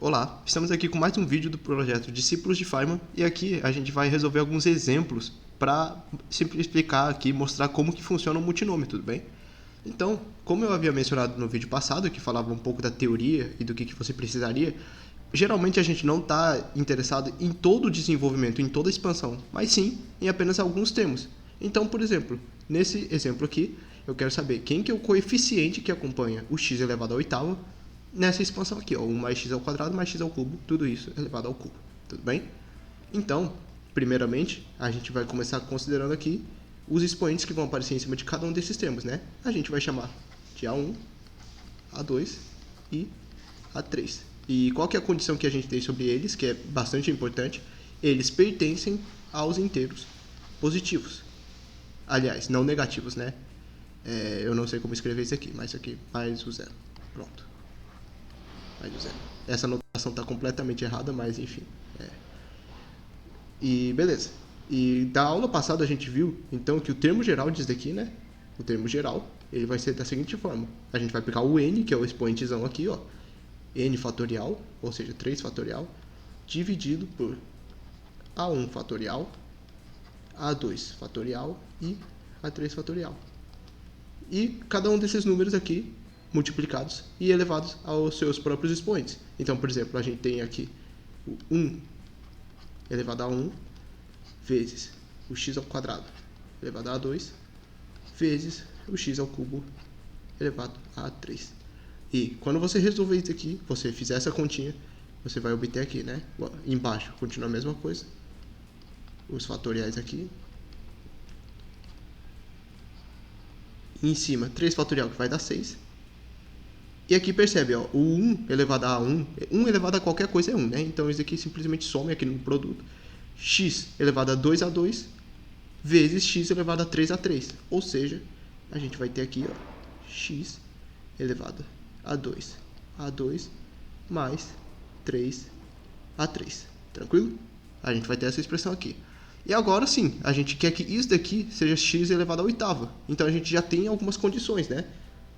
Olá, estamos aqui com mais um vídeo do projeto Discípulos de Feynman e aqui a gente vai resolver alguns exemplos para explicar aqui, mostrar como que funciona o multinômio, tudo bem? Então, como eu havia mencionado no vídeo passado, que falava um pouco da teoria e do que você precisaria, geralmente a gente não está interessado em todo o desenvolvimento, em toda a expansão, mas sim em apenas alguns termos. Então, por exemplo, nesse exemplo aqui, eu quero saber quem que é o coeficiente que acompanha o x elevado à oitava nessa expansão aqui, ó, 1 mais x ao quadrado mais x ao cubo, tudo isso elevado ao cubo, tudo bem? Então, primeiramente, a gente vai começar considerando aqui os expoentes que vão aparecer em cima de cada um desses termos, né? A gente vai chamar de A1, A2 e A3. E qual que é a condição que a gente tem sobre eles, que é bastante importante? Eles pertencem aos inteiros positivos. Aliás, não negativos, né? Eu não sei como escrever isso aqui, mas isso aqui mais o zero. Pronto. Mais o zero. Essa notação está completamente errada, mas enfim. E beleza. E da aula passada a gente viu, então, que o termo geral disso daqui, né? O termo geral, ele vai ser da seguinte forma. A gente vai pegar o n, que é o expoentezão aqui, ó. N fatorial, ou seja, 3 fatorial, dividido por A1 fatorial, A2 fatorial e A3 fatorial. E cada um desses números aqui multiplicados e elevados aos seus próprios expoentes. Então, por exemplo, a gente tem aqui o 1 elevado a 1 vezes o x ao quadrado elevado a 2 vezes o x ao cubo elevado a 3. E quando você resolver isso aqui, você fizer essa continha, você vai obter aqui, né? Embaixo continua a mesma coisa. Os fatoriais aqui. E em cima, 3 fatorial, que vai dar 6. E aqui percebe, ó, o 1 elevado a 1, 1 elevado a qualquer coisa é 1, né? Então isso aqui simplesmente some aqui no produto. X elevado a 2 vezes x elevado a 3 a 3. Ou seja, a gente vai ter aqui, ó, x elevado a 2 mais 3 a 3. Tranquilo? A gente vai ter essa expressão aqui. E agora sim, a gente quer que isso daqui seja x elevado à oitava. Então a gente já tem algumas condições, né?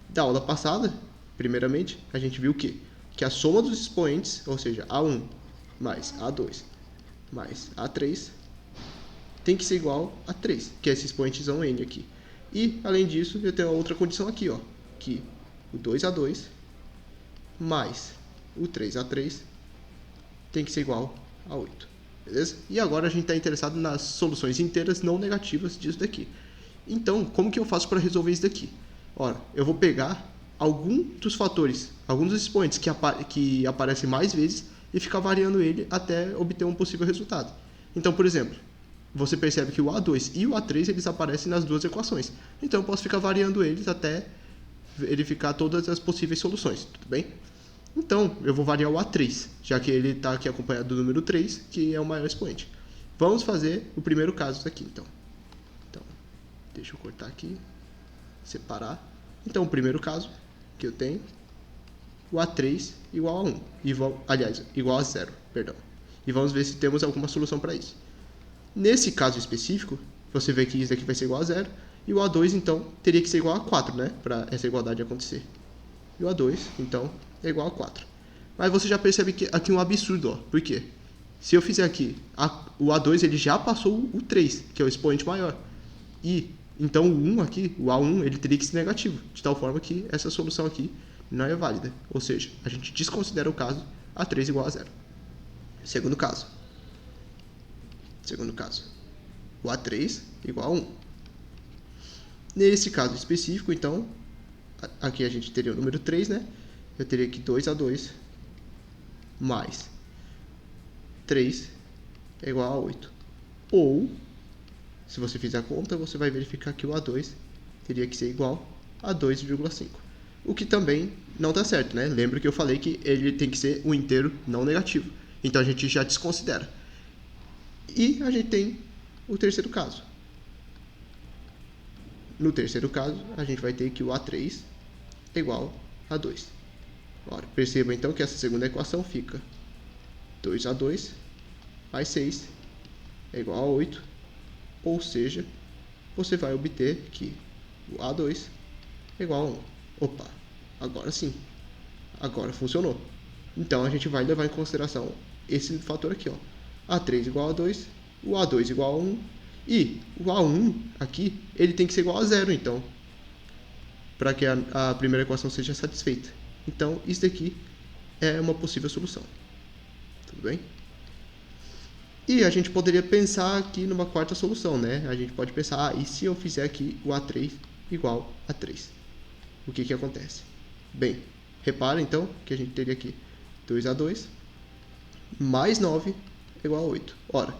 Da aula passada, primeiramente, a gente viu que a soma dos expoentes, ou seja, A1 mais A2 mais A3, tem que ser igual a 3, que é esse expoentezão n aqui. E, além disso, eu tenho outra condição aqui, ó, que o 2A2 mais o 3A3 tem que ser igual a 8. Beleza? E agora a gente está interessado nas soluções inteiras não negativas disso daqui. Então, como que eu faço para resolver isso daqui? Ora, eu vou pegar algum dos fatores, alguns dos expoentes que aparecem mais vezes e ficar variando ele até obter um possível resultado. Então, por exemplo, você percebe que o A2 e o A3 eles aparecem nas duas equações. Então, eu posso ficar variando eles até verificar todas as possíveis soluções, tudo bem? Então, eu vou variar o A3, já que ele está aqui acompanhado do número 3, que é o maior expoente. Vamos fazer o primeiro caso aqui, então. Então, deixa eu cortar aqui, separar. Então, o primeiro caso que eu tenho, o A3 igual a 1. Igual a 0, perdão. E vamos ver se temos alguma solução para isso. Nesse caso específico, você vê que isso aqui vai ser igual a 0. E o A2, então, teria que ser igual a 4, né? Para essa igualdade acontecer. E o A2, então, é igual a 4. Mas você já percebe que aqui um absurdo, ó. Por quê? Se eu fizer aqui, o A2 ele já passou o 3, que é o expoente maior. E, então, o 1 aqui, o A1, ele teria que ser negativo. De tal forma que essa solução aqui não é válida. Ou seja, a gente desconsidera o caso A3 igual a 0. Segundo caso. O A3 igual a 1. Nesse caso específico, então, aqui a gente teria o número 3, né? Eu teria aqui 2A2 mais 3 é igual a 8. Ou, se você fizer a conta, você vai verificar que o A2 teria que ser igual a 2,5. O que também não está certo, né? Lembra que eu falei que ele tem que ser um inteiro não negativo. Então a gente já desconsidera. E a gente tem o terceiro caso. No terceiro caso, a gente vai ter que o A3 é igual a 2. Ora, perceba então que essa segunda equação fica 2A2 mais 6 é igual a 8. Ou seja, você vai obter que o A2 é igual a 1. Opa, agora sim. Agora funcionou. Então, a gente vai levar em consideração esse fator aqui, ó. A3 igual a 2, o A2 igual a 1, e o A1 aqui, ele tem que ser igual a 0, então, para que a primeira equação seja satisfeita. Então, isso daqui é uma possível solução. Tudo bem? E a gente poderia pensar aqui numa quarta solução, né? A gente pode pensar, e se eu fizer aqui o A3 igual a 3? O que acontece? Bem, repara então que a gente teria aqui 2A2 mais 9 é igual a 8. Ora,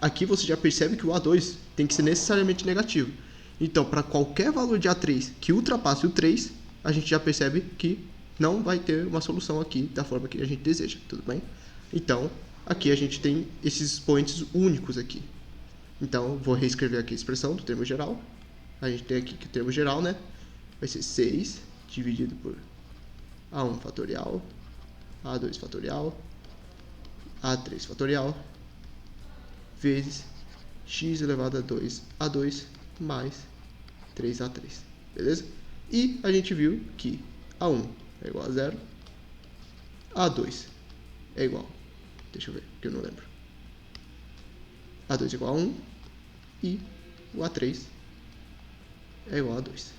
aqui você já percebe que o A2 tem que ser necessariamente negativo. Então, para qualquer valor de A3 que ultrapasse o 3, a gente já percebe que não vai ter uma solução aqui da forma que a gente deseja, tudo bem? Então, aqui a gente tem esses expoentes únicos aqui. Então, vou reescrever aqui a expressão do termo geral. A gente tem aqui que o termo geral, né? Vai ser 6 dividido por A1 fatorial, A2 fatorial, A3 fatorial, vezes x elevado a 2A2 mais 3A3, beleza? E a gente viu que A1 é igual a 0, A2 é igual, deixa eu ver, que eu não lembro, A2 é igual a 1 e o A3 é igual a 2.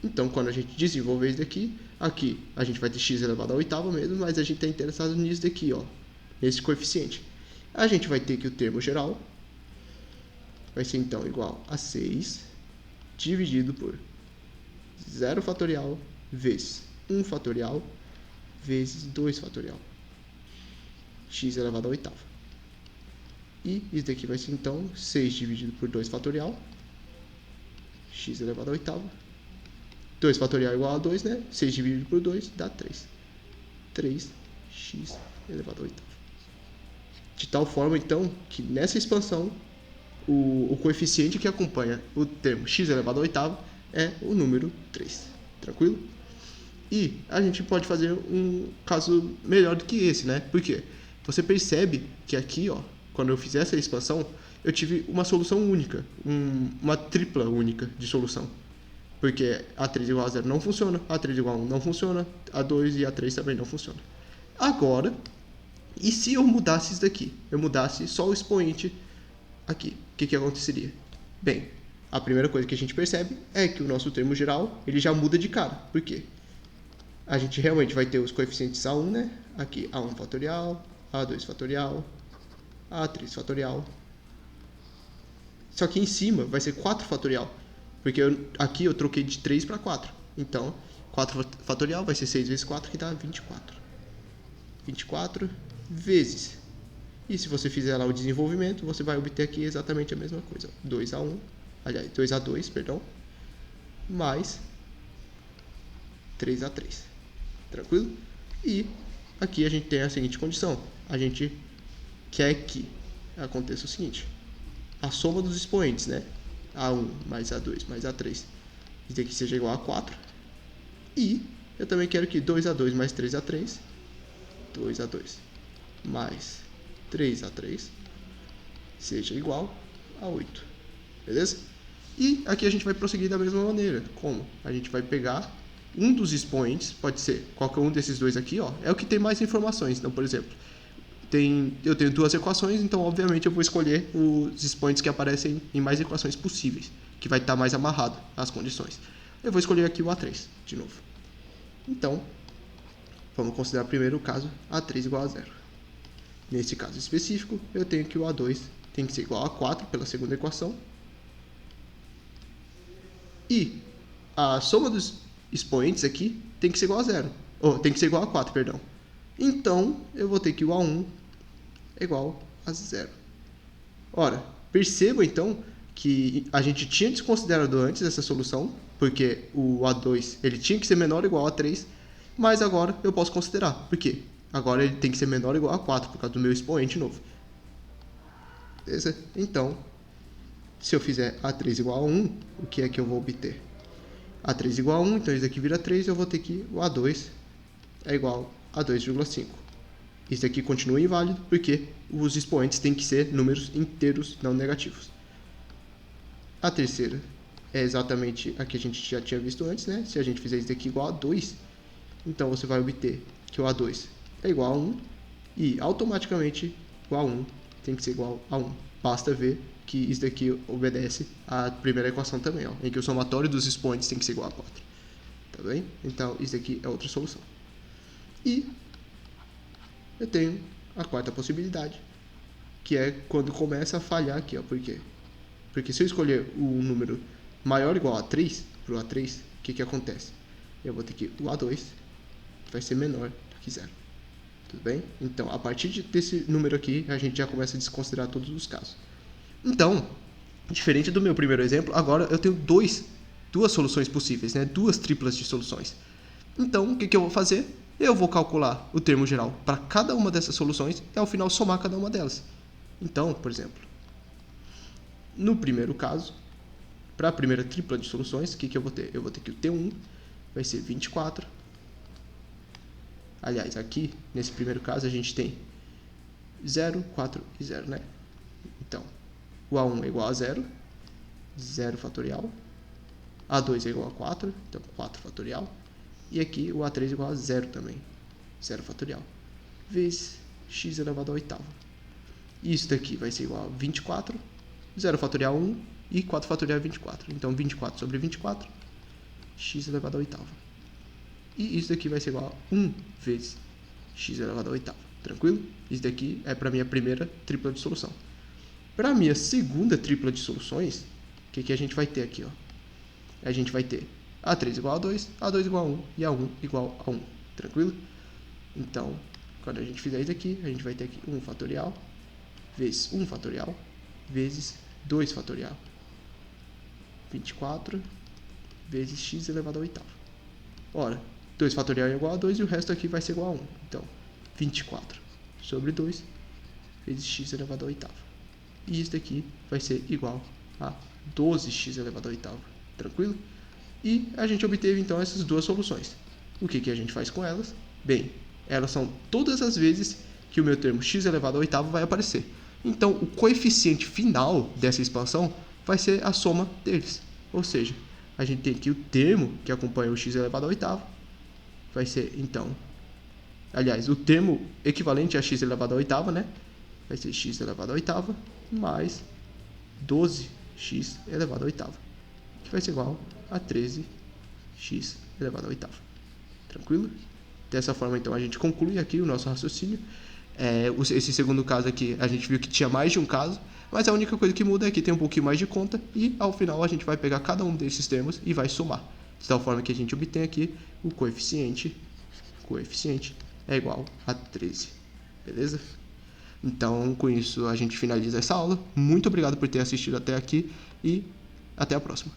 Então, quando a gente desenvolver isso daqui, aqui a gente vai ter x elevado à oitava mesmo, mas a gente está interessado nisso daqui, ó, nesse coeficiente. A gente vai ter que o termo geral vai ser então igual a 6 dividido por 0 fatorial vezes 1 fatorial vezes 2 fatorial, x elevado à oitava. E isso daqui vai ser então 6 dividido por 2 fatorial, x elevado à oitava. 2 fatorial igual a 2, né? 6 dividido por 2 dá 3. 3x elevado à oitava. De tal forma, então, que nessa expansão, o coeficiente que acompanha o termo x elevado à oitava é o número 3. Tranquilo? E a gente pode fazer um caso melhor do que esse, né? Por quê? Você percebe que aqui, ó, quando eu fizer essa expansão, eu tive uma solução única, uma tripla única de solução. Porque A3 igual a 0 não funciona, A3 igual a 1 não funciona, A2 e A3 também não funciona. Agora, e se eu mudasse isso daqui? Eu mudasse só o expoente aqui. O que aconteceria? Bem, a primeira coisa que a gente percebe é que o nosso termo geral ele já muda de cara. Por quê? A gente realmente vai ter os coeficientes A1, né? Aqui A1 fatorial, A2 fatorial, A3 fatorial. Só que em cima vai ser 4 fatorial. Porque aqui eu troquei de 3 para 4. Então, 4 fatorial vai ser 6 vezes 4, que dá 24. 24 vezes. E se você fizer lá o desenvolvimento, você vai obter aqui exatamente a mesma coisa. 2A1, aliás, 2A2, perdão, mais 3A3. Tranquilo? E aqui a gente tem a seguinte condição. A gente quer que aconteça o seguinte. A soma dos expoentes, né? A1 mais A2 mais A3, isso daqui seja igual a 4. E eu também quero que 2A2 mais 3A3, 2A2 mais 3A3, seja igual a 8. Beleza? E aqui a gente vai prosseguir da mesma maneira. Como? A gente vai pegar um dos expoentes, pode ser qualquer um desses dois aqui, ó, é o que tem mais informações. Então, por exemplo, eu tenho duas equações, então obviamente eu vou escolher os expoentes que aparecem em mais equações possíveis, que vai estar mais amarrado às condições. Eu vou escolher aqui o A3, de novo. Então, vamos considerar primeiro o caso A3 igual a 0. Nesse caso específico, eu tenho que o A2 tem que ser igual a 4 pela segunda equação. E a soma dos expoentes aqui tem que ser igual a 0. Ou tem que ser igual a 4, perdão. Então, eu vou ter que o A1 é igual a 0. Ora, perceba então que a gente tinha desconsiderado antes essa solução, porque o A2 ele tinha que ser menor ou igual a 3, mas agora eu posso considerar. Por quê? Agora ele tem que ser menor ou igual a 4, por causa do meu expoente novo. Beleza? Então, se eu fizer A3 igual a 1, o que é que eu vou obter? A3 igual a 1, então isso aqui vira 3, eu vou ter que o A2 é igual a 2,5. Isso aqui continua inválido, porque os expoentes têm que ser números inteiros, não negativos. A terceira é exatamente a que a gente já tinha visto antes, né? Se a gente fizer isso aqui igual a 2, então você vai obter que o A2 é igual a 1 e automaticamente igual a 1 tem que ser igual a 1. Basta ver que isso daqui obedece à primeira equação também, ó, em que o somatório dos expoentes tem que ser igual a 4. Tá bem? Então, isso daqui é outra solução. E eu tenho a quarta possibilidade, que é quando começa a falhar aqui, ó. Por quê? Porque se eu escolher um número maior ou igual a 3, pro A3, o que acontece? Eu vou ter que o A2 vai ser menor do que 0. Tudo bem? Então, a partir desse número aqui, a gente já começa a desconsiderar todos os casos. Então, diferente do meu primeiro exemplo, agora eu tenho duas soluções possíveis, né? Duas triplas de soluções. Então, o que eu vou fazer? Eu vou calcular o termo geral para cada uma dessas soluções e, ao final, somar cada uma delas. Então, por exemplo, no primeiro caso, para a primeira tripla de soluções, o que eu vou ter? Eu vou ter que o T1 vai ser 24. Aliás, aqui, nesse primeiro caso, a gente tem 0, 4 e 0, né? Então, o A1 é igual a 0, 0 fatorial. A2 é igual a 4, então 4 fatorial. E aqui o A3 é igual a 0 também, 0 fatorial. Vezes x elevado à oitava. Isso daqui vai ser igual a 24, 0 fatorial 1 e 4 fatorial é 24. Então 24 sobre 24, x elevado à oitava. E isso daqui vai ser igual a 1 vezes x elevado à oitava. Tranquilo? Isso daqui é para a minha primeira tripla de solução. Para a minha segunda tripla de soluções, o que a gente vai ter aqui? Ó? A gente vai ter A3 igual a 2, A2 igual a 1 e A1 igual a 1. Tranquilo? Então, quando a gente fizer isso aqui, a gente vai ter aqui 1 fatorial vezes 1 fatorial vezes 2 fatorial. 24 vezes x elevado à oitava. Ora, 2 fatorial é igual a 2 e o resto aqui vai ser igual a 1. Então, 24 sobre 2 vezes x elevado à oitava. E isso daqui vai ser igual a 12x elevado à oitava. Tranquilo? E a gente obteve então essas duas soluções. O que a gente faz com elas? Bem, elas são todas as vezes que o meu termo x elevado à oitava vai aparecer. Então, o coeficiente final dessa expansão vai ser a soma deles. Ou seja, a gente tem aqui o termo que acompanha o x elevado à oitava. Vai ser, então, aliás, o termo equivalente a x elevado à oitava, né? Vai ser x elevado à oitava mais 12x elevado à oitava, que vai ser igual a 13x elevado à oitava. Tranquilo? Dessa forma, então, a gente conclui aqui o nosso raciocínio. Esse segundo caso aqui, a gente viu que tinha mais de um caso, mas a única coisa que muda é que tem um pouquinho mais de conta e, ao final, a gente vai pegar cada um desses termos e vai somar. De tal forma que a gente obtém aqui o coeficiente é igual a 13. Beleza? Então, com isso, a gente finaliza essa aula. Muito obrigado por ter assistido até aqui e até a próxima.